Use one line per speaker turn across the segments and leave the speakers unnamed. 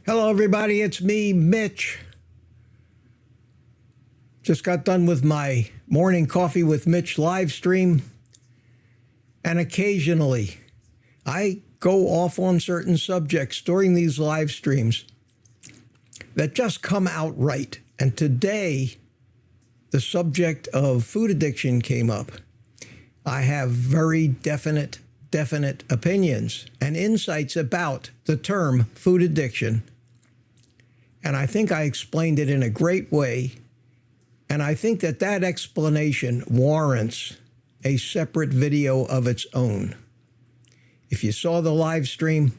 Hello, everybody. It's me, Mitch. Just got done with my morning coffee with Mitch live stream. And occasionally, I go off on certain subjects during these live streams that just come out right. And today, the subject of food addiction came up. I have very definite opinions and insights about the term food addiction. And I think I explained it in a great way. And I think that that explanation warrants a separate video of its own. If you saw the live stream,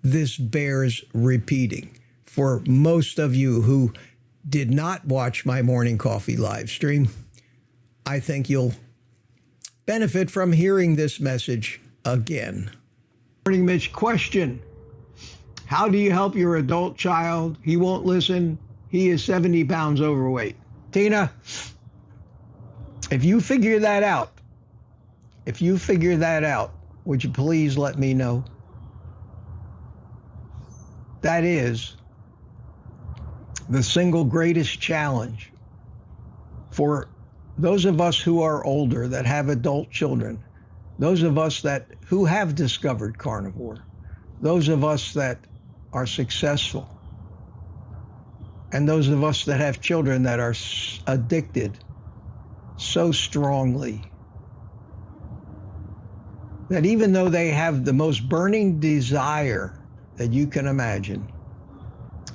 this bears repeating. For most of you who did not watch my morning coffee live stream, I think you'll benefit from hearing this message again. Morning, Mitch. Question: how do you help your adult child? He won't listen. He is 70 pounds overweight. Tina, if you figure that out, would you please let me know? That is the single greatest challenge for those of us who are older that have adult children, those of us who have discovered carnivore, those of us that are successful, and those of us that have children that are addicted so strongly that even though they have the most burning desire that you can imagine,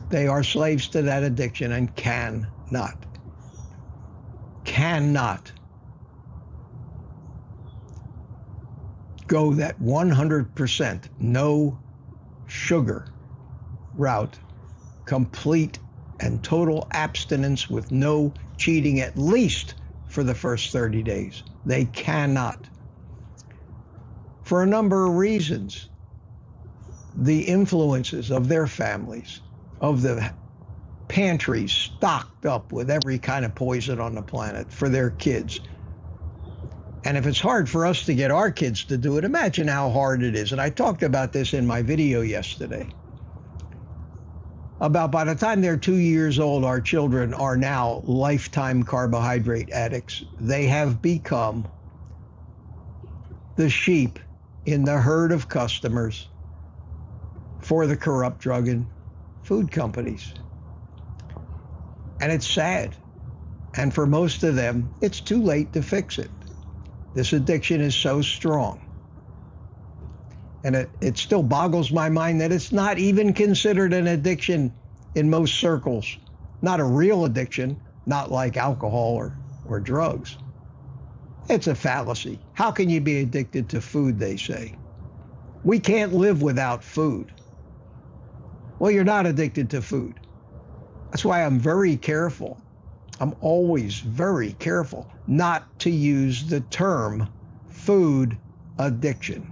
they are slaves to that addiction and cannot go that 100% no sugar route, complete and total abstinence with no cheating, at least for the first 30 days. They cannot. For a number of reasons. The influences of their families, of the pantries stocked up with every kind of poison on the planet for their kids. And if it's hard for us to get our kids to do it, imagine how hard it is. And I talked about this in my video yesterday. About by the time they're 2 years old, our children are now lifetime carbohydrate addicts. They have become the sheep in the herd of customers for the corrupt drug and food companies. And it's sad. And for most of them, it's too late to fix it. This addiction is so strong. And it still boggles my mind that it's not even considered an addiction in most circles. Not a real addiction, not like alcohol or drugs. It's a fallacy. How can you be addicted to food, they say? We can't live without food. Well, you're not addicted to food. That's why I'm very careful. I'm always very careful not to use the term food addiction.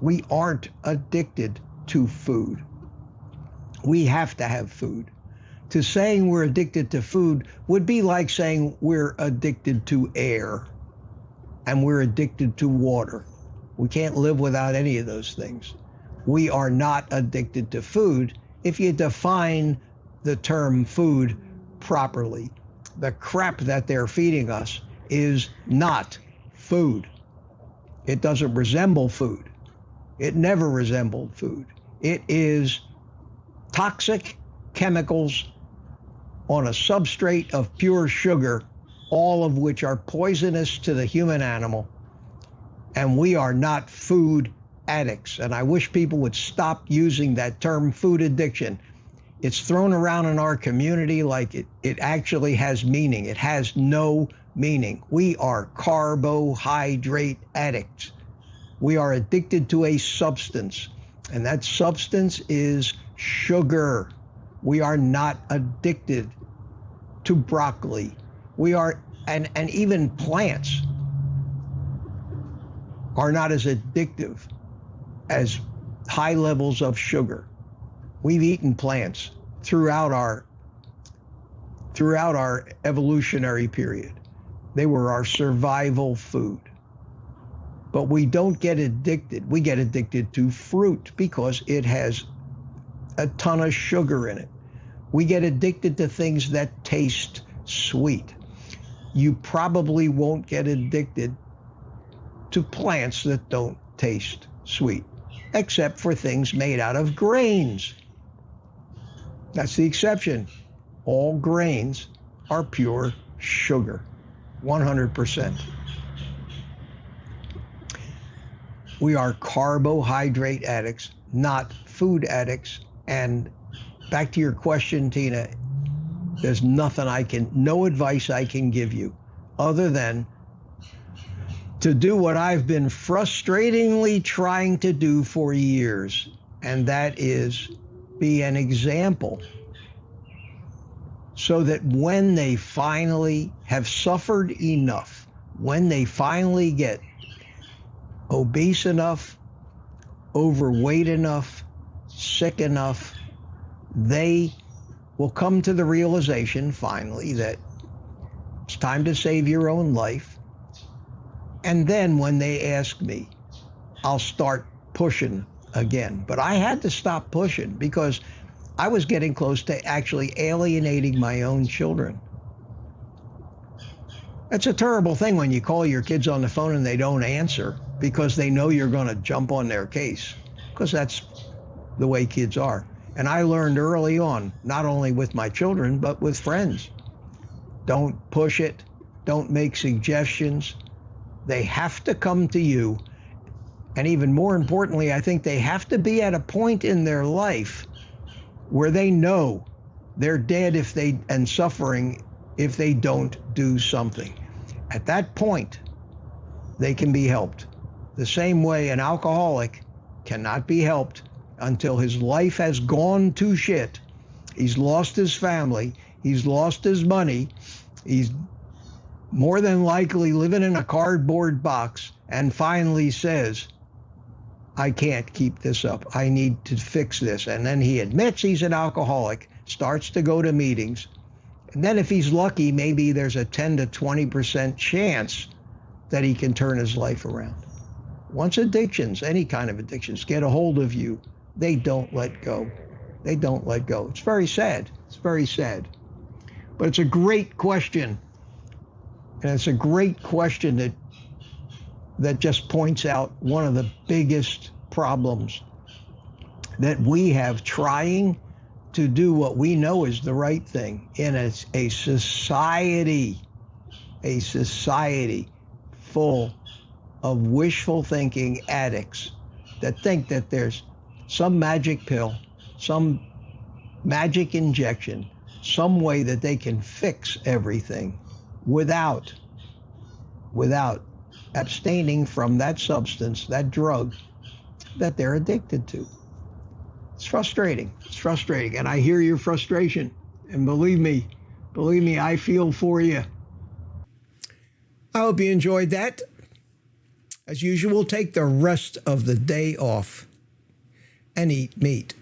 We aren't addicted to food. We have to have food. To saying we're addicted to food would be like saying we're addicted to air and we're addicted to water. We can't live without any of those things. We are not addicted to food if you define the term food properly. The crap that they're feeding us is not food. It doesn't resemble food. It never resembled food. It is toxic chemicals on a substrate of pure sugar, all of which are poisonous to the human animal. And we are not food addicts. And I wish people would stop using that term food addiction. It's thrown around in our community like it actually has meaning. It has no meaning. We are carbohydrate addicts. We are addicted to a substance, and that substance is sugar. We are not addicted to broccoli. We are, and even plants are not as addictive as high levels of sugar. We've eaten plants throughout our evolutionary period. They were our survival food. But we don't get addicted. We get addicted to fruit because it has a ton of sugar in it. We get addicted to things that taste sweet. You probably won't get addicted to plants that don't taste sweet, except for things made out of grains. That's the exception. All grains are pure sugar, 100%. We are carbohydrate addicts, not food addicts. And back to your question, Tina, there's no advice I can give you other than to do what I've been frustratingly trying to do for years, and that is be an example so that when they finally have suffered enough, when they finally get obese enough, overweight enough, sick enough, they will come to the realization finally that it's time to save your own life. And then when they ask me, I'll start pushing again. But I had to stop pushing because I was getting close to actually alienating my own children. It's a terrible thing when you call your kids on the phone and they don't answer because they know you're going to jump on their case, because that's the way kids are. And I learned early on, not only with my children, but with friends. Don't push it. Don't make suggestions. They have to come to you. And even more importantly, I think they have to be at a point in their life where they know they're dead and suffering if they don't do something. At that point, they can be helped. The same way an alcoholic cannot be helped until his life has gone to shit. He's lost his family. He's lost his money. He's more than likely living in a cardboard box and finally says, I can't keep this up. I need to fix this. And then he admits he's an alcoholic, starts to go to meetings. And then if he's lucky, maybe there's a 10 to 20% chance that he can turn his life around. Once addictions, any kind of addictions, get a hold of you, they don't let go. They don't let go. It's very sad. It's very sad. But it's a great question. And it's a great question that just points out one of the biggest problems that we have trying to do what we know is the right thing in a society full of wishful thinking addicts that think that there's some magic pill, some magic injection, some way that they can fix everything without abstaining from that substance, that drug that they're addicted to. It's frustrating. It's frustrating. And I hear your frustration. And believe me, I feel for you. I hope you enjoyed that. As usual, take the rest of the day off and eat meat.